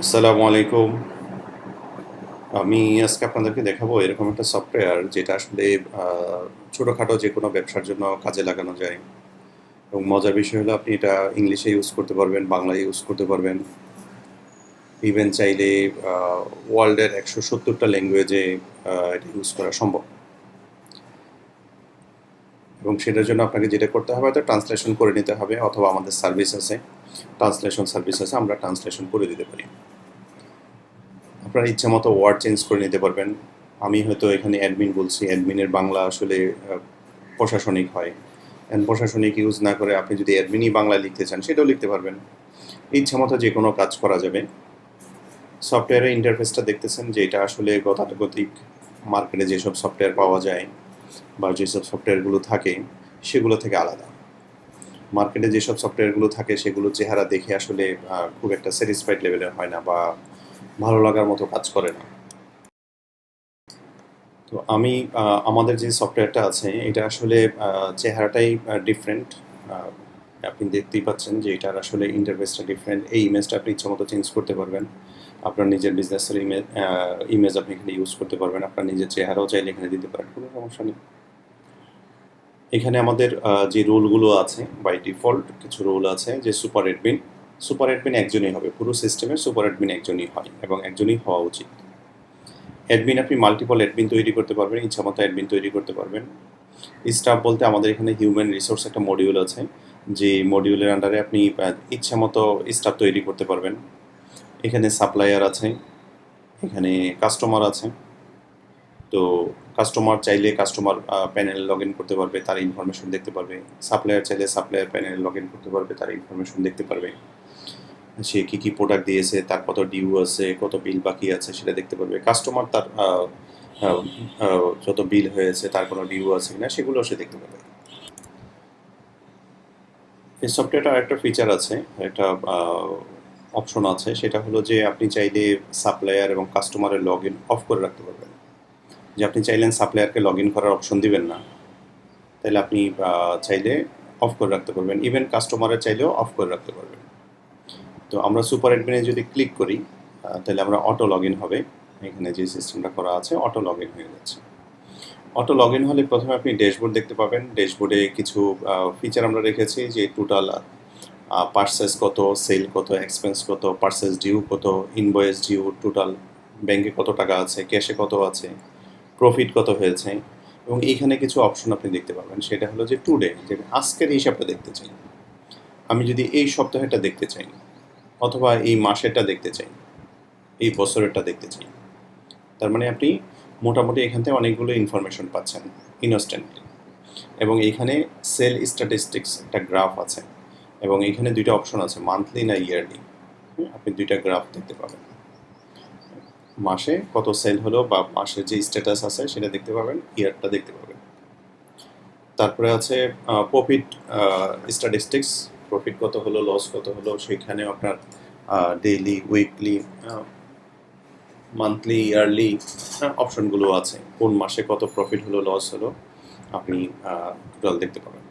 আসসালামু আলাইকুম। আমি আজকে আপনাদেরকে দেখাবো এরকম একটা সফটওয়্যার যেটা আসলে আ ছোটখাটো যেকোনো ব্যবসার জন্য কাজে লাগানো যায়। এবং মজার বিষয় হলো আপনি এটা ইংলিশে ইউজ করতে পারবেন, বাংলায় ইউজ করতে পারবেন। ইভেন চাইলে আ ওয়ার্ল্ডের ১৭০ টা ল্যাঙ্গুয়েজে এটা ইউজ করা সম্ভব। এবং সেটার জন্য আপনাকে যেটা করতে হবে হয়তো ট্রান্সলেশন করে নিতে হবে অথবা আমাদের সার্ভিস আছে, ট্রান্সলেশন সার্ভিস আছে, আমরা ট্রান্সলেশন করে দিতে পারি। আপনার ইচ্ছামতো ওয়ার্ড চেঞ্জ করে নিতে পারবেন। আমি হয়তো এখানে অ্যাডমিন বলছি, অ্যাডমিনের বাংলা আসলে প্রশাসনিক হয়। প্রশাসনিক ইউজ না করে আপনি যদি অ্যাডমিনই বাংলায় লিখতে চান সেটাও লিখতে পারবেন। ইচ্ছামতো যে কোনো কাজ করা যাবে। সফটওয়্যারের ইন্টারফেসটা দেখতেছেন যে এটা আসলে গতানুগতিক মার্কেটে যেসব সফটওয়্যার পাওয়া যায় বা যেসব সফটওয়্যারগুলো থাকে সেগুলো থেকে আলাদা। মার্কেটে যেসব সফটওয়্যারগুলো থাকে সেগুলো চেহারা দেখে আসলে খুব একটা স্যাটিসফাইড লেভেলের হয় না বা ভালো লাগার মতো কাজ করে না। তো আমি আমাদের যে সফটওয়্যারটা আছে এটা আসলে চেহারাটাই ডিফারেন্ট। আপনি দেখতেই পাচ্ছেন যে এটার আসলে ইন্টারফেসটা ডিফারেন্ট। এই ইমেজটা আপনি ইচ্ছামতো চেঞ্জ করতে পারবেন। আপনার নিজের বিজনেসের ইমেজ আপনি এখানে ইউজ করতে পারবেন। আপনার নিজের চেহারাও চাইলে এখানে দিতে পারেন, কোনো সমস্যা নেই। এখানে আমাদের যে রোলগুলো আছে বাই ডিফল্ট কিছু রোল আছে যে সুপার অ্যাডমিন। সুপার অ্যাডমিন একজনই হবে, পুরো সিস্টেমে সুপার অ্যাডমিন একজনই হয় এবং একজনই হওয়া উচিত। অ্যাডমিন আপনি মাল্টিপল অ্যাডমিন তৈরি করতে পারবেন, ইচ্ছামতো অ্যাডমিন তৈরি করতে পারবেন। স্টাফ বলতে আমাদের এখানে হিউম্যান রিসোর্স একটা মডিউল আছে, যে মডিউলের আন্ডারে আপনি ইচ্ছামতো স্টাফ তৈরি করতে পারবেন। এখানে সাপ্লায়ার আছে, এখানে কাস্টমার আছে। তো কাস্টমার চাইলে কাস্টমার প্যানেলে লগ ইন করতে পারবে, তার ইনফরমেশন দেখতে পারবে। সাপ্লায়ার চাইলে সাপ্লায়ার প্যানেলে লগ ইন করতে পারবে, তার ইনফরমেশন দেখতে পারবে। সে কী কী প্রোডাক্ট দিয়েছে, তার কত ডিউ আছে, কত বিল বাকি আছে সেটা দেখতে পারবে। কাস্টমার তার যত বিল হয়েছে, তার কোনো ডিউ আছে কিনা সেগুলো সে দেখতে পাবে। এই সফটওয়্যারটার আরেকটা ফিচার আছে, একটা অপশন আছে, সেটা হলো যে আপনি চাইলে সাপ্লায়ার এবং কাস্টমারের লগ ইন অফ করে রাখতে পারবেন। যে আপনি চাইলেন সাপ্লায়ারকে লগ ইন করার অপশন দিবেন না, তাহলে আপনি চাইলে অফ করে রাখতে পারবেন। ইভেন কাস্টমারের চাইলেও অফ করে রাখতে পারবেন। তো আমরা সুপার অ্যাডমিনে যদি ক্লিক করি তাহলে আমরা অটো লগ ইন হবে। এখানে যে সিস্টেমটা করা আছে অটো লগ ইন হয়ে যাচ্ছে। অটো লগ ইন হলে প্রথমে আপনি ড্যাশবোর্ড দেখতে পাবেন। ড্যাশবোর্ডে কিছু ফিচার আমরা রেখেছি, যে টোটাল পার্সেস কত, সেল কত, এক্সপেন্স কত, পার্সেস ডিউ কত, ইনভয়েস ডিউ, টোটাল ব্যাংকে কত টাকা আছে, ক্যাশে কত আছে, প্রফিট কত হয়েছে। এবং এইখানে কিছু অপশন আপনি দেখতে পাবেন, সেটা হলো যে টুডে, যে আজকের হিসাবটা দেখতে চাই। আমি যদি এই সপ্তাহেরটা দেখতে চাই অথবা এই মাসেরটা দেখতে চাই, এই বছরেরটা দেখতে চাই, তার মানে আপনি মোটামুটি এখান থেকে অনেকগুলো ইনফরমেশন পাচ্ছেন ইনস্ট্যান্টলি। এবং এইখানে সেল স্ট্যাটিস্টিক্স একটা গ্রাফ আছে, এবং এইখানে দুইটা অপশন আছে, মান্থলি না ইয়ারলি। আপনি দুইটা গ্রাফ দেখতে পাবেন, মাসে কত সেল হলো বা মাসের যে স্ট্যাটাস আছে সেটা দেখতে পাবেন, ইয়ারটা দেখতে পাবেন। তারপরে আছে প্রফিট স্ট্যাটিস্টিক্স, প্রফিট কত হলো, লস কত হলো, সেখানেও আপনার ডেইলি, উইকলি, মান্থলি, ইয়ারলি অপশনগুলো আছে। কোন মাসে কত প্রফিট হলো, লস হলো, আপনি টোটাল দেখতে পাবেন।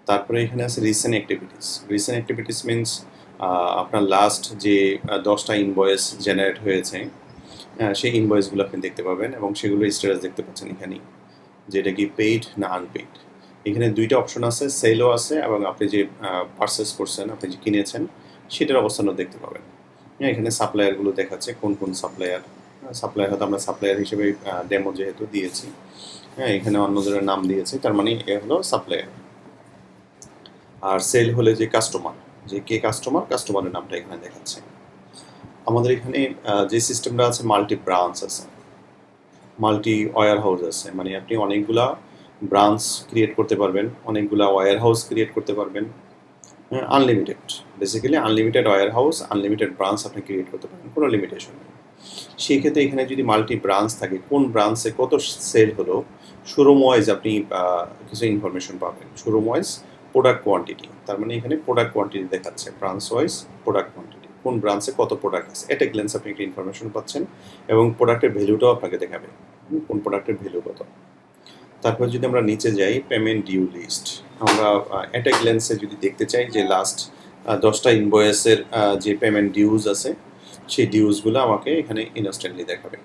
তারপরে এখানে আছে recent activities. Recent activities means আপনার লাস্ট যে 10টা ইনভয়েস জেনারেট হয়েছে, সেই ইনভয়েসগুলো আপনি দেখতে পাবেন এবং সেগুলো স্ট্যাটাস দেখতে পাচ্ছেন এখানেই, যেটা কি পেইড না আনপেইড। এখানে দুইটা অপশন আছে, সেলও আছে এবং আপনি যে পারচেস করছেন, আপনি যে কিনেছেন সেটার অবস্থানও দেখতে পাবেন। এখানে সাপ্লায়ারগুলো দেখাচ্ছে কোন কোন সাপ্লায়ার। সাপ্লায়ার হয়তো আমরা সাপ্লায়ার হিসেবে ডেমো যেহেতু দিয়েছি, এখানে অন্যদের নাম দিয়েছি, তার মানে এ হলো সাপ্লায়ার। আর সেল হলে যে কাস্টমার, যে কে কাস্টমার, কাস্টমারের নামটা এখানে দেখাচ্ছে। আমাদের এখানে যে সিস্টেমটা আছে, মাল্টি ব্রাঞ্চ আছে, মাল্টি ওয়্যার হাউস আছে, মানে আপনি অনেকগুলা ব্রাঞ্চ ক্রিয়েট করতে পারবেন, অনেকগুলা ওয়্যার হাউস ক্রিয়েট করতে পারবেন। Unlimited, basically unlimited warehouse, unlimited branch আপনি ক্রিয়েট করতে পারেন, কোনো লিমিটেশন নেই। সেই ক্ষেত্রে এখানে যদি মাল্টি ব্রাঞ্চ থাকে, কোন ব্রাঞ্চে কত সেল হলো, শোরুম ওয়াইজ আপনি কিছু ইনফরমেশন পাবেন। শোরুম ওয়াইজ প্রোডাক্ট কোয়ান্টিটি, তার মানে এখানে প্রোডাক্ট কোয়ান্টিটি দেখাচ্ছে, ব্রাঞ্চ ওয়াইজ প্রোডাক্ট কোয়ান্টিটি, কোন ব্রাঞ্চে কত প্রোডাক্ট আছে, এটা গ্ল্যান্স আপনি একটা ইনফরমেশন পাচ্ছেন। এবং প্রোডাক্টের ভ্যালুটাও আপনাকে দেখাবে, কোন প্রোডাক্টের ভ্যালু কত। তারপর যদি আমরা নিচে যাই, পেমেন্ট ডিউ লিস্ট, আমরা অ্যাট এ গ্ল্যান্সে যদি দেখতে চাই যে লাস্ট 10টা ইনভয়েসের যে পেমেন্ট ডিউজ আছে সেই ডিউজগুলো আমাকে এখানে ইনস্ট্যান্টলি দেখাবে।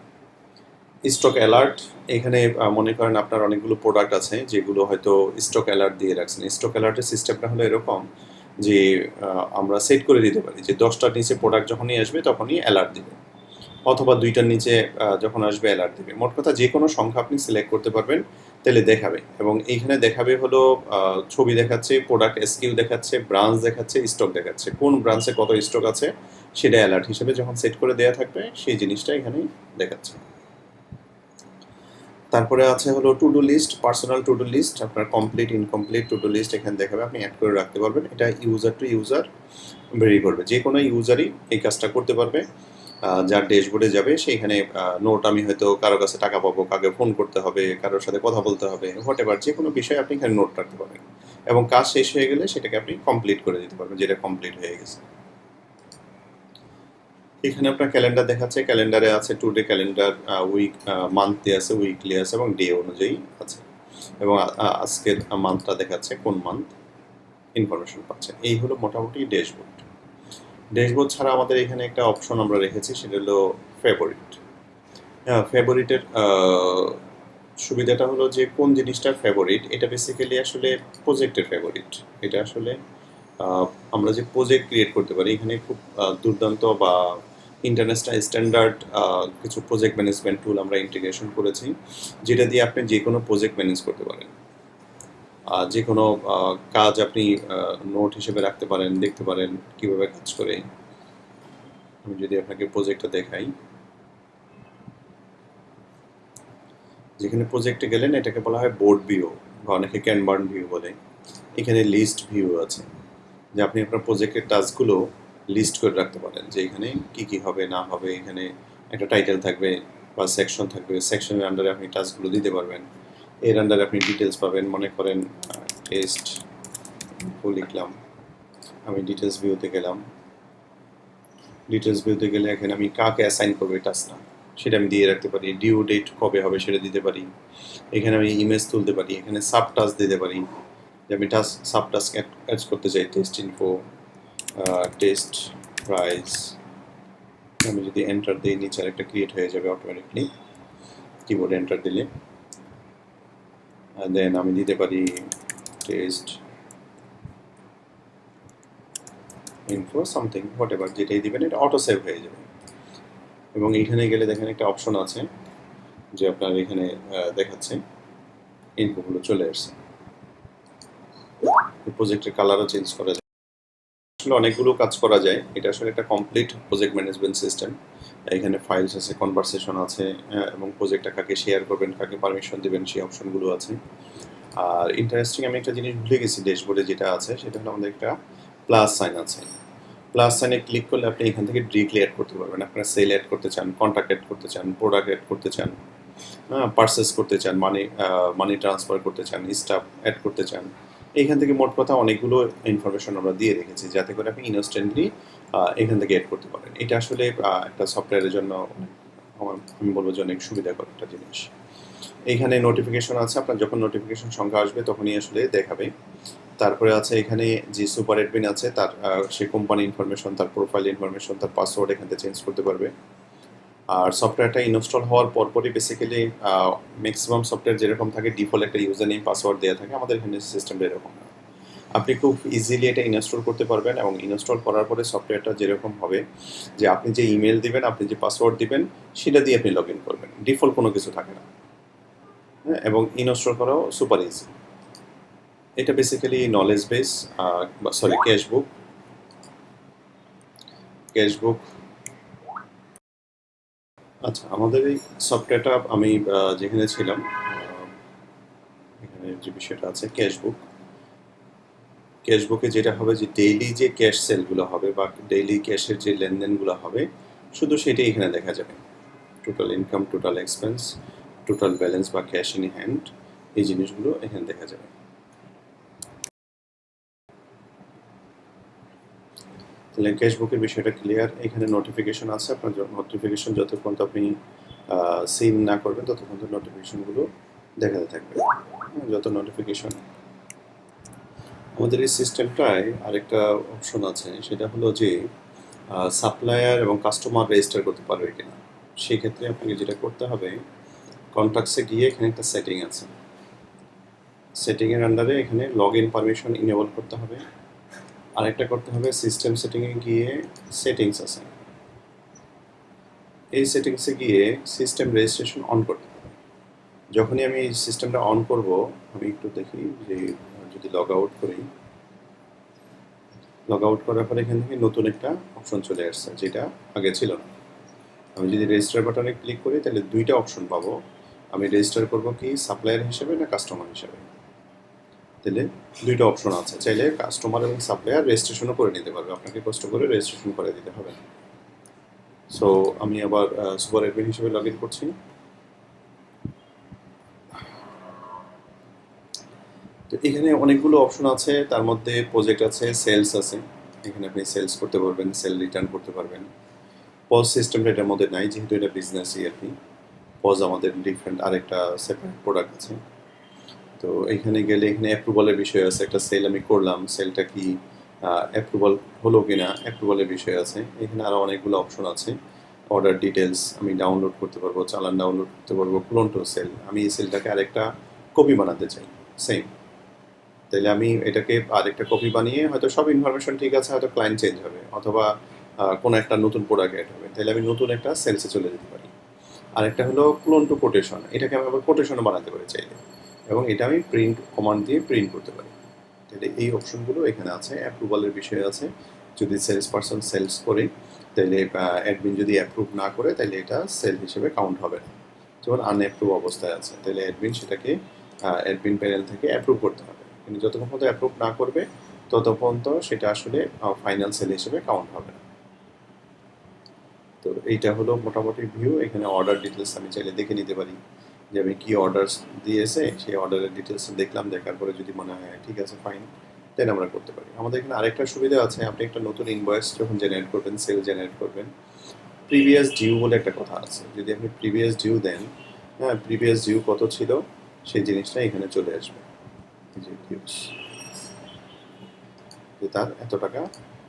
স্টক অ্যালার্ট, এখানে মনে করেন আপনার অনেকগুলো প্রোডাক্ট আছে যেগুলো হয়তো স্টক অ্যালার্ট দিয়ে রাখছেন। স্টক অ্যালার্টের সিস্টেমটা হলো এরকম যে আমরা সেট করে দিতে পারি যে 10টার নিচে প্রোডাক্ট যখনই আসবে তখনই অ্যালার্ট দিবে, অথবা 2টার নিচে যখন আসবে অ্যালার্ট দেবে। মোট কথা যে কোনো সংখ্যা আপনি সিলেক্ট করতে পারবেন, তাহলে দেখাবে। এবং এইখানে দেখাবে হলো ছবি দেখাচ্ছে, প্রোডাক্ট এসকিউ দেখাচ্ছে, ব্রাঞ্চ দেখাচ্ছে, স্টক দেখাচ্ছে, কোন ব্রাঞ্চে কত স্টক আছে সেটা অ্যালার্ট হিসেবে যখন সেট করে দেওয়া থাকবে সেই জিনিসটা এখানে দেখাচ্ছে। তারপরে আছে হলো to do list, personal to do list, আপনার complete incomplete to do list এখানে দেখাবে, আপনি অ্যাড করে রাখতে পারবেন। এটা ইউজার টু ইউজার ভেরি করবে, যে কোনো ইউজারই এই কাজটা করতে পারবে। যার ড্যাশবোর্ডে যাবে সেইখানে নোট, আমি হয়তো কারো কাছে টাকা পাবো, কাকে ফোন করতে হবে, কারোর সাথে কথা বলতে হবে, হোয়াট এভার, যে কোনো বিষয়ে আপনি এখানে নোট রাখতে পারবেন এবং কাজ শেষ হয়ে গেলে সেটাকে আপনি কমপ্লিট করে দিতে পারবেন, যেটা কমপ্লিট হয়ে গেছে। এখানে আপনার ক্যালেন্ডার দেখাচ্ছে, ক্যালেন্ডারে আছে টুডে ক্যালেন্ডার, উইক, মান্থলি আছে, উইকলি আছে এবং ডে অনুযায়ী আছে, এবং আজকের মান্থটা দেখাচ্ছে কোন মান্থ, ইনফরমেশন পাচ্ছেন। এই হলো মোটামুটি ড্যাশবোর্ড। ড্যাশবোর্ড ছাড়া আমাদের এখানে একটা অপশন আমরা রেখেছি, সেটা হলো ফেভারিট। হ্যাঁ, ফেভারিটের সুবিধাটা হলো যে কোন জিনিসটার ফেভারিট, এটা বেসিক্যালি আসলে প্রজেক্টের ফেভারিট। এটা আসলে আমরা যে প্রজেক্ট ক্রিয়েট করতে পারি, এখানে খুব দুর্দান্ত বা ইন্টারন্যাশনাল স্ট্যান্ডার্ড কিছু প্রজেক্ট ম্যানেজমেন্ট টুল আমরা ইন্টিগ্রেশন করেছি, যেটা দিয়ে আপনি যে কোনো প্রজেক্ট ম্যানেজ করতে পারেন। যে কোনো কাজ আপনি নোট হিসেবে রাখতে পারেন, দেখতে পারেন কীভাবে কাজ করে। আমি যদি আপনাকে প্রজেক্টটা দেখাই, যেখানে প্রজেক্টে গেলেন এটাকে বলা হয় বোর্ড ভিউ বা অনেকে ক্যানবার্ন ভিউ বলে। এখানে লিস্ট ভিউ আছে, যে আপনি আপনার প্রজেক্টের টাস্কগুলো লিস্ট করে রাখতে পারেন, যে এখানে কী কী হবে না হবে। এখানে একটা টাইটেল থাকবে বা সেকশন থাকবে, সেকশনের আন্ডারে আপনি টাস্কগুলো দিতে পারবেন, এর আন্ডারে আপনি ডিটেলস পাবেন। মনে করেন টেস্ট লিখলাম, আমি ডিটেলস ভিউতে গেলাম, ডিটেলস ভিউতে গেলে এখানে আমি কাকে অ্যাসাইন করবো টাস্কটা সেটা আমি দিয়ে রাখতে পারি, ডিউ ডেট কবে হবে সেটা দিতে পারি। এখানে আমি ইমেজ তুলতে পারি, এখানে সাব টাস্ক দিতে পারি, যে আমি সাব টাস্ক অ্যাড করতে চাই, টেস্ট ইনফো, টেস্ট প্রাইস। আমি যদি এন্টার দিই নিচে একটা ক্রিয়েট হয়ে যাবে অটোমেটিকলি কিবোর্ডে এন্টার দিলে। দেন আমি দিতে পারি test info something, what ever, যেটাই দিবেন এটা অটো সেভ হয়ে যাবে। এবং এইখানে গেলে দেখেন একটা অপশন আছে যে আপনার এখানে দেখাচ্ছে ইনফোগুলো চলে আসছে। প্রজেক্টের কালারও চেঞ্জ করা যায়, আসলে অনেকগুলো কাজ করা যায়। এটা আসলে একটা কমপ্লিট প্রজেক্ট ম্যানেজমেন্ট সিস্টেম। এখানে ফাইলস আছে, কনভারসেশন আছে, এবং প্রজেক্টটা কাকে শেয়ার করবেন, কাকে পারমিশন দেবেন সেই অপশনগুলো আছে। আর ইন্টারেস্টিং আমি একটা জিনিস ভুলে গেছি, ড্যাশবোর্ডে যেটা আছে সেটা হলো আমাদের একটা প্লাস সাইন আছে। প্লাস সাইনে ক্লিক করলে আপনি এখান থেকে ডিরেক্টলি অ্যাড করতে পারবেন। আপনারা সেল অ্যাড করতে চান, কন্ট্যাক্ট অ্যাড করতে চান, প্রোডাক্ট অ্যাড করতে চান, পারচেস করতে চান, মানি ট্রান্সফার করতে চান, স্টাফ অ্যাড করতে চান। এইখান থেকে মোট কথা অনেকগুলো ইনফরমেশন আমরা দিয়ে রেখেছি, যাতে করে আপনি ইনস্ট্যান্টলি এখান থেকে অ্যাড করতে পারেন। এটা আসলে একটা সফটওয়্যারের জন্য আমি বলবো যে অনেক সুবিধাকর একটা জিনিস। এইখানে নোটিফিকেশন আছে, আপনার যখন নোটিফিকেশন সংখ্যা আসবে তখনই আসলে দেখাবে। তারপরে আছে এখানে যে সুপার অ্যাডমিন আছে তার সে কোম্পানি ইনফরমেশন, তার প্রোফাইল ইনফরমেশন, তার পাসওয়ার্ড এখান থেকে চেঞ্জ করতে পারবে। আর সফটওয়্যারটা ইনস্টল হওয়ার পরপরই বেসিক্যালি ম্যাক্সিমাম সফটওয়্যার যেরকম থাকে ডিফল্ট একটা ইউজার নেম পাসওয়ার্ড দেওয়া থাকে, আমাদের এখানে সিস্টেমটা এরকম না। আপনি খুব ইজিলি এটা ইনস্টল করতে পারবেন, এবং ইনস্টল করার পরে সফটওয়্যারটা যেরকম হবে যে আপনি যে ইমেল দিবেন, আপনি যে পাসওয়ার্ড দিবেন সেটা দিয়ে আপনি লগ ইন করবেন, ডিফল্ট কোনো কিছু থাকে না। হ্যাঁ, এবং ইনস্টল করাও সুপার ইজি। এটা basically knowledge base, sorry cashbook. আচ্ছা, আমাদের এই সফটওয়্যারটা আমি যেখানে ছিলাম, এখানে যে বিষয়টা আছে ক্যাশবুকে যেটা হবে যে ডেইলি যে ক্যাশ সেলগুলো হবে বা ডেইলি ক্যাশের যে লেনদেনগুলো হবে শুধু সেটাই এখানে দেখা যাবে। Total income, total expense, total balance বা ক্যাশ ইন হ্যান্ড, এই জিনিসগুলো এখানে দেখা যাবে। তাহলে ক্যাশবুকের বিষয়টা ক্লিয়ার। এখানে নোটিফিকেশন আছে, আপনার নোটিফিকেশন যতক্ষণ আপনি সিন না করবেন ততক্ষণ নোটিফিকেশনগুলো দেখাতে থাকবে। যত নোটিফিকেশন আমাদের এই সিস্টেমটায় আরেকটা অপশন আছে, সেটা হলো যে সাপ্লায়ার এবং কাস্টমার রেজিস্টার করতে পারবে কিনা। সেই ক্ষেত্রে আপনাকে যেটা করতে হবে, কন্ট্যাক্টসে গিয়ে এখানে একটা সেটিং আছে, সেটিংয়ের আন্ডারে এখানে লগ ইন পারমিশন ইনেবল করতে হবে। আরেকটা করতে হবে, সিস্টেম সেটিংয়ে গিয়ে সেটিংস আছে, এই সেটিংসে গিয়ে সিস্টেম রেজিস্ট্রেশন অন করতে হবে। যখনই আমি এই সিস্টেমটা অন করব, আমি একটু দেখি যে যদি লগ আউট করি, লগ আউট করার পরে এখান থেকে নতুন একটা অপশন চলে আসছে, যেটা আগে ছিল না। আমি যদি রেজিস্টার বাটনে ক্লিক করি তাহলে দুইটা অপশন পাবো, আমি রেজিস্টার করব কি সাপ্লায়ার হিসেবে না কাস্টমার হিসেবে। তাহলে দুইটা অপশন আছে, চাইলে কাস্টমার এবং সাপ্লায়ার রেজিস্ট্রেশনও করে নিতে পারবে, আপনাকে কষ্ট করে রেজিস্ট্রেশন করে দিতে হবে না। সো আমি আবার সুপার অ্যাডমিন হিসেবে লগ ইন করছি। তো এখানে অনেকগুলো অপশন আছে, তার মধ্যে প্রজেক্ট আছে, সেলস আছে, এখানে আপনি সেলস করতে পারবেন, সেল রিটার্ন করতে পারবেন। পজ সিস্টেমটা এটার মধ্যে নাই, যেহেতু এটা বিজনেসই আর কি। পজ আমাদের ডিফারেন্ট আরেকটা সেপারেট প্রোডাক্ট আছে। তো এখানে গেলে এখানে অ্যাপ্রুভালের বিষয় আছে, একটা সেল আমি করলাম, সেলটা কি অ্যাপ্রুভাল হলো কিনা, অ্যাপ্রুভালের বিষয় আছে। এখানে আরও অনেকগুলো অপশন আছে, অর্ডার ডিটেলস আমি ডাউনলোড করতে পারবো, চালান ডাউনলোড করতে পারবো, ক্লোন টু সেল, আমি এই সেলটাকে আরেকটা কপি বানাতে চাই সেম, তাহলে আমি এটাকে আরেকটা কপি বানিয়ে, হয়তো সব ইনফরমেশন ঠিক আছে, হয়তো ক্লায়েন্ট চেঞ্জ হবে অথবা কোনো একটা নতুন প্রোডাক্ট অ্যাড হবে, তাহলে আমি নতুন একটা সেলসে চলে যেতে পারি। আরেকটা হলো ক্লোন টু কোটেশন, এটাকে আমি আবার কোটেশনও বানাতে পারি চাইলে, এবং এটা আমি প্রিন্ট কমান্ড দিয়ে প্রিন্ট করতে পারি। তাহলে এই অপশনগুলো এখানে আছে। অ্যাপ্রুভালের বিষয় আছে, যদি সেলস পারসন সেলস করে তাহলে অ্যাডমিন যদি অ্যাপ্রুভ না করে তাহলে এটা সেল হিসেবে কাউন্ট হবে না, যেমন আনঅ্যাপ্রুভ অবস্থায় আছে, তাহলে অ্যাডমিন সেটাকে অ্যাডমিন প্যানেল থেকে অ্যাপ্রুভ করতে হবে, কিন্তু যতক্ষণ পর্যন্ত অ্যাপ্রুভ না করবে ততক্ষণ তো সেটা আসলে ফাইনাল সেল হিসেবে কাউন্ট হবে না। তো এইটা হলো মোটামুটি ভিউ। এখানে অর্ডার ডিটেলস আমি চাইলে দেখে নিতে পারি যে আমি কী অর্ডার দিয়েছে, সেই অর্ডারের ডিটেলস দেখলাম, দেখার পরে যদি মনে হয় ঠিক আছে ফাইন, দেন আমরা করতে পারি। আমাদের এখানে আরেকটা সুবিধা আছে, আপনি একটা নতুন ইনভয়েস যখন জেনারেট করবেন, সেল জেনারেট করবেন, প্রিভিয়াস ডিউ বলে একটা কথা আছে, যদি আপনি প্রিভিয়াস ডিউ দেন, হ্যাঁ প্রিভিয়াস ডিউ কত ছিল সেই জিনিসটা এখানে চলে আসবে, যে ডিউস, যে তার এত টাকা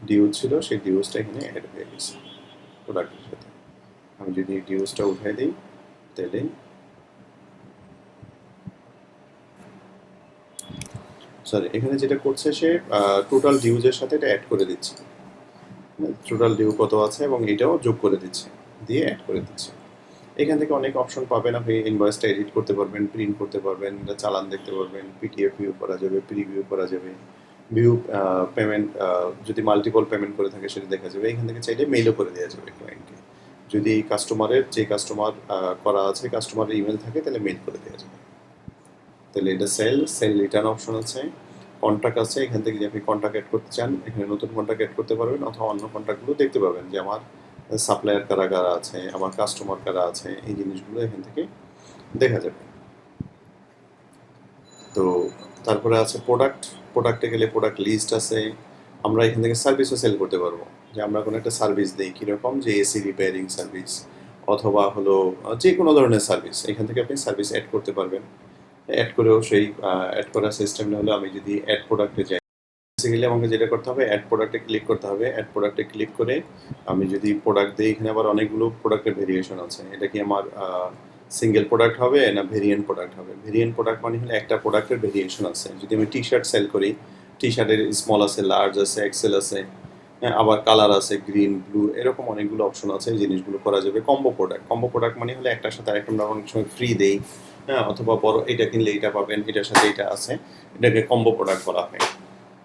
ডিউ ছিল, সেই ডিউসটা এখানে অ্যাড হয়ে গেছে প্রোডাক্টের সাথে। আমি যদি ডিউসটা উঠাই দিই তাহলে সরি, এখানে যেটা করছে সে টোটাল ডিউজের সাথে এটা অ্যাড করে দিচ্ছে, টোটাল ডিউ কত আছে এবং এটাও যোগ করে দিচ্ছে, দিয়ে অ্যাড করে দিচ্ছে। এখান থেকে অনেক অপশন পাবেন, আপনি ইনভয়েসটা এডিট করতে পারবেন, প্রিন্ট করতে পারবেন, এটা চালান দেখতে পারবেন, পিটিএফ ভিউ করা যাবে, প্রিভিউ করা যাবে, ভিউ পেমেন্ট, যদি মাল্টিপল পেমেন্ট করে থাকে সেটা দেখা যাবে। এখান থেকে চাইলে মেইলও করে দেওয়া যাবে ক্লায়েন্টকে, যদি এই কাস্টমারের যে কাস্টমার করা আছে কাস্টমারের ইমেল থাকে তাহলে মেইল করে দেওয়া যাবে। তাহলে এটা সেল রিটার্ন অপশন আছে, কন্ট্যাক্ট আছে, এখান থেকে যদি আপনি কন্ট্যাক্ট অ্যাড করতে চান এখানে নতুন কন্ট্যাক্ট অ্যাড করতে পারবেন, অথবা অন্য কন্ট্যাক্টগুলো দেখতে পাবেন যে আমার সাপ্লায়ার কারা কারা আছে, আমার কাস্টমার কারা আছে, এই জিনিসগুলো এখান থেকে দেখা যাবে। তো তারপরে আছে প্রোডাক্ট, প্রোডাক্টে গেলে প্রোডাক্ট লিস্ট আছে, আমরা এখান থেকে সার্ভিসও সেল করতে পারবো, যে আমরা কোনো একটা সার্ভিস দিই কীরকম, যে এসি রিপেয়ারিং সার্ভিস অথবা হলো যে কোনো ধরনের সার্ভিস, এখান থেকে আপনি সার্ভিস অ্যাড করতে পারবেন। অ্যাড করেও সেই অ্যাড করার সিস্টেমটা হলো, আমি যদি অ্যাড প্রোডাক্টে যাই, বেসিক্যালি আমাকে যেটা করতে হবে অ্যাড প্রোডাক্টে ক্লিক করতে হবে, অ্যাড প্রোডাক্টে ক্লিক করে আমি যদি প্রোডাক্ট দিই, এখানে আবার অনেকগুলো প্রোডাক্টের ভেরিয়েশন আছে, এটা কি আমার সিঙ্গেল প্রোডাক্ট হবে না ভেরিয়েন্ট প্রোডাক্ট হবে। ভেরিয়েন্ট প্রোডাক্ট মানে হলে একটা প্রোডাক্টের ভেরিয়েশন আছে, যদি আমি টি শার্ট সেল করি, টি শার্টের স্মল আছে, লার্জ আছে, এক্সেল আছে, হ্যাঁ আবার কালার আছে, গ্রিন ব্লু, এরকম অনেকগুলো অপশন আছে, এই জিনিসগুলো করা যাবে। কম্বো প্রোডাক্ট, কম্বো প্রোডাক্ট মানে হলে একটার সাথে আরেকটা আমরা অনেক সময় ফ্রি দেই, হ্যাঁ অথবা বড় এটা কিনলে এটা পাবেন, এটার সাথে এটা আছে, এটাকে কম্বো প্রোডাক্ট বলা হয়।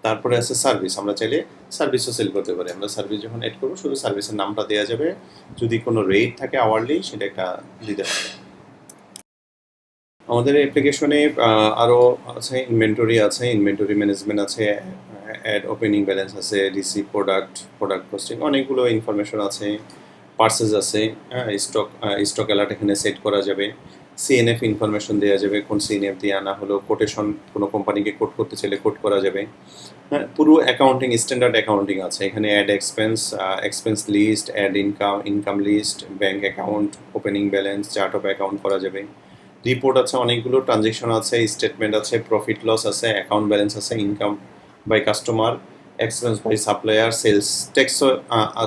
তারপরে আছে সার্ভিস, আমরা চাইলে সার্ভিসও সেল করতে পারি, আমরা সার্ভিস যখন অ্যাড করবো শুধু সার্ভিসের নামটা দেওয়া যাবে, যদি কোনো রেট থাকে আওয়ারলি সেটা একটা দিতে হবে। আমাদের অ্যাপ্লিকেশনে আরও আছে, ইনভেন্টরি আছে, ইনভেন্টরি ম্যানেজমেন্ট আছে, অ্যাড ওপেনিং ব্যালেন্স আছে, রিসিভ প্রোডাক্ট, প্রোডাক্ট কস্টিং, অনেকগুলো ইনফরমেশন আছে, পার্সেস আছে, স্টক স্টক অ্যালার্ট এখানে সেট করা যাবে, সিএনএফ ইনফরমেশন দেওয়া যাবে, কোন সিএনএফ দিয়ে আনা হলো, কোটেশন কোনো কোম্পানিকে কোড করতে চাইলে কোড করা যাবে। হ্যাঁ পুরো অ্যাকাউন্টিং স্ট্যান্ডার্ড অ্যাকাউন্টিং আছে এখানে, add expense, expense list, add income, income list, bank account, opening balance, chart of account করা যাবে, রিপোর্ট আছে, অনেকগুলো ট্রানজেকশন আছে, স্টেটমেন্ট আছে, প্রফিট লস আছে, অ্যাকাউন্ট ব্যালেন্স আছে, income by customer, expense by supplier, sales ট্যাক্সও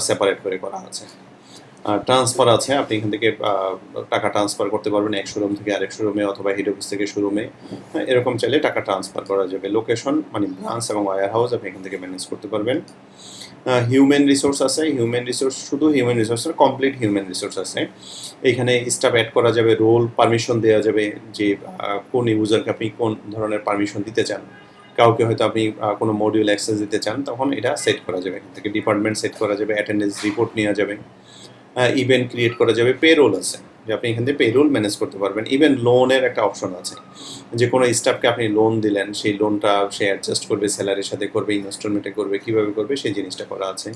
সেপারেট করে করা আছে। ট্রান্সফার আছে, আপনি এখান থেকে টাকা ট্রান্সফার করতে পারবেন এক শোরুম থেকে আরেক শোরুমে অথবা হেড অফিস থেকে শোরুমে, এরকম চাইলে টাকা ট্রান্সফার করা যাবে। লোকেশন মানে ব্রাঞ্চ এবং ওয়্যার হাউস আপনি এখান থেকে ম্যানেজ করতে পারবেন। হিউম্যান রিসোর্স আছে, হিউম্যান রিসোর্স শুধু হিউম্যান রিসোর্সের কমপ্লিট হিউম্যান রিসোর্স আছে। এখানে স্টাফ অ্যাড করা যাবে, রোল পারমিশন দেওয়া যাবে যে কোন ইউজারকে আপনি কোন ধরনের পারমিশন দিতে চান। কাউকে হয়তো আপনি কোনো মডিউল অ্যাক্সেস দিতে চান, তখন এটা সেট করা যাবে। এখান থেকে ডিপার্টমেন্ট সেট করা যাবে, অ্যাটেন্ডেন্স রিপোর্ট নেওয়া যাবে, ইভেন্ট ক্রিয়েট করা যাবে, পেরোল আছে যে আপনি এখান থেকে পেরোল ম্যানেজ করতে পারবেন। ইভেন লোনের একটা অপশন আছে, যে কোনো স্টাফকে আপনি লোন দিলেন, সেই লোনটা সে অ্যাডজাস্ট করবে, স্যালারির সাথে করবে, ইনস্টলমেন্টে করবে, কীভাবে করবে সেই জিনিসটা করা আছে।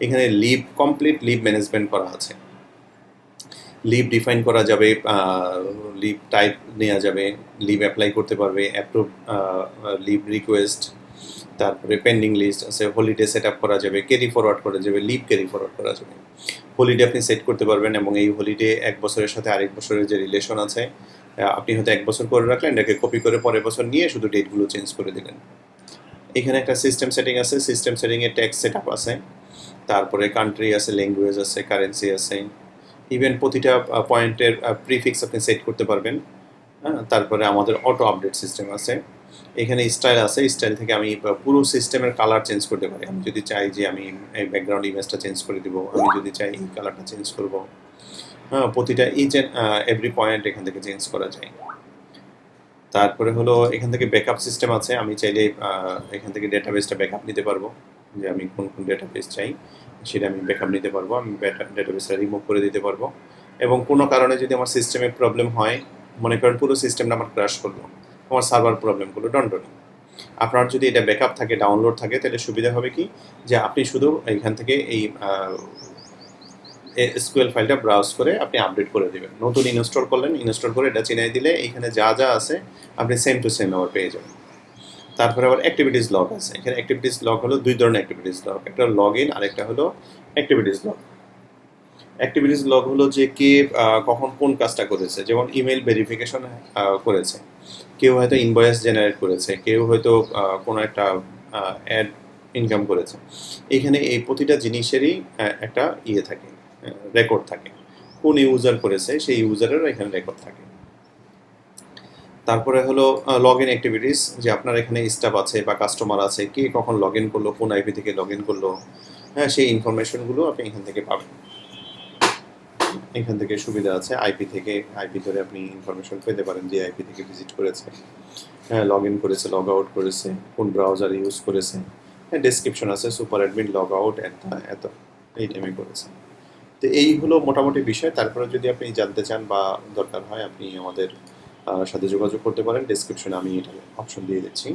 এখানে লিভ কমপ্লিট লিভ ম্যানেজমেন্ট করা আছে, লিভ ডিফাইন করা যাবে, লিভ টাইপ নেওয়া যাবে, লিভ অ্যাপ্লাই করতে পারবে, অ্যাপ্রুভ লিভ রিকোয়েস্ট, তারপরে পেন্ডিং লিস্ট আছে, হলিডে সেট আপ করা যাবে, ক্যারি ফরওয়ার্ড করা যাবে, লিভ ক্যারি ফরওয়ার্ড করা যাবে। হলিডে আপনি সেট করতে পারবেন এবং এই হলিডে এক বছরের সাথে আরেক বছরের যে রিলেশন আছে, আপনি হয়তো এক বছর করে রাখলেন, এটাকে কপি করে পরের বছর নিয়ে শুধু ডেটগুলো চেঞ্জ করে দিলেন। এখানে একটা সিস্টেম সেটিং আছে, সিস্টেম সেটিংয়ে ট্যাক্স সেট আপ আছে, তারপরে কান্ট্রি আছে, ল্যাঙ্গুয়েজ আছে, কারেন্সি আছে, ইভেন প্রতিটা পয়েন্টের প্রিফিক্স আপনি সেট করতে পারবেন। হ্যাঁ, তারপরে আমাদের অটো আপডেট সিস্টেম আছে। এখানে স্টাইল আছে, স্টাইল থেকে আমি পুরো সিস্টেমের কালার চেঞ্জ করতে পারি। আমি যদি চাই যে আমি এই ব্যাকগ্রাউন্ড ইমেজটা চেঞ্জ করে দিব, আমি যদি চাই এই কালারটা চেঞ্জ করব, হ্যাঁ, প্রতিটা ইচ অ্যান্ড এভরি পয়েন্ট এখান থেকে চেঞ্জ করা যায়। তারপরে হলো এখান থেকে ব্যাকআপ সিস্টেম আছে, আমি চাইলে এখান থেকে ডেটাবেসটা ব্যাকআপ নিতে পারবো, যে আমি কোন কোন ডেটাবেস চাই সেটা আমি ব্যাকআপ নিতে পারবো, আমি ডেটাবেসটা রিমুভ করে দিতে পারবো। এবং কোনো কারণে যদি আমার সিস্টেমে প্রবলেম হয়, মনে করেন পুরো সিস্টেমটা আমার ক্র্যাশ করলো, আমার সার্ভার প্রবলেম করলো, ডন্ট ওয়ারি, আপনার যদি এটা ব্যাকআপ থাকে, ডাউনলোড থাকে, তাহলে সুবিধা হবে কি যে আপনি শুধু এইখান থেকে এই এসকিউএল ফাইলটা ব্রাউজ করে আপনি আপডেট করে দেবেন। নতুন ইনস্টল করলেন, ইনস্টল করে এটা চিনাই দিলে এইখানে যা যা আছে আপনি সেম টু সেম আবার পেয়ে যাবেন। তারপরে আবার অ্যাক্টিভিটিস লগ আছে। এখানে অ্যাক্টিভিটিস লগ হলো দুই ধরনের অ্যাক্টিভিটিস লগ, একটা লগ ইন আর একটা হলো অ্যাক্টিভিটিস লগ। অ্যাক্টিভিটিস লগ হলো যে কে কখন কোন কাজটা করেছে, যেমন ইমেল ভেরিফিকেশন করেছে, কেউ হয়তো ইনভয়েস জেনারেট করেছে, কেউ হয়তো কোনো একটা অ্যাড ইনকাম করেছে। এখানে এই প্রতিটা জিনিসেরই একটা ইয়ে থাকে, রেকর্ড থাকে, কোন ইউজার করেছে সেই ইউজারেরও এখানে রেকর্ড থাকে। তারপরে হলো লগ ইন অ্যাক্টিভিটিস, যে আপনার এখানে স্টাফ আছে বা কাস্টমার আছে, কে কখন লগ ইন করলো, কোন আইপি থেকে লগ ইন করলো, হ্যাঁ, সেই ইনফরমেশনগুলো আপনি এখান থেকে পাবেন। এখান থেকে সুবিধা আছে, আইপি থেকে আইপি ধরে আপনি ইনফরমেশন পেতে পারেন, যে আইপি থেকে ভিজিট করেছে, হ্যাঁ, লগ ইন করেছে, লগ আউট করেছে, কোন ব্রাউজার ইউজ করেছে, হ্যাঁ, ডেসক্রিপশন আছে, সুপার অ্যাডমিন লগ আউট এত এই টাইমে করেছে। তো এই হলো মোটামুটি বিষয়। তারপরে যদি আপনি জানতে চান বা দরকার হয়, আপনি আমাদের সাথে যোগাযোগ করতে পারেন। ডেসক্রিপশনে আমি এটা অপশন দিয়ে দিচ্ছি,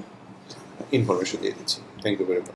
ইনফরমেশন দিয়ে দিচ্ছি। Thank you very much.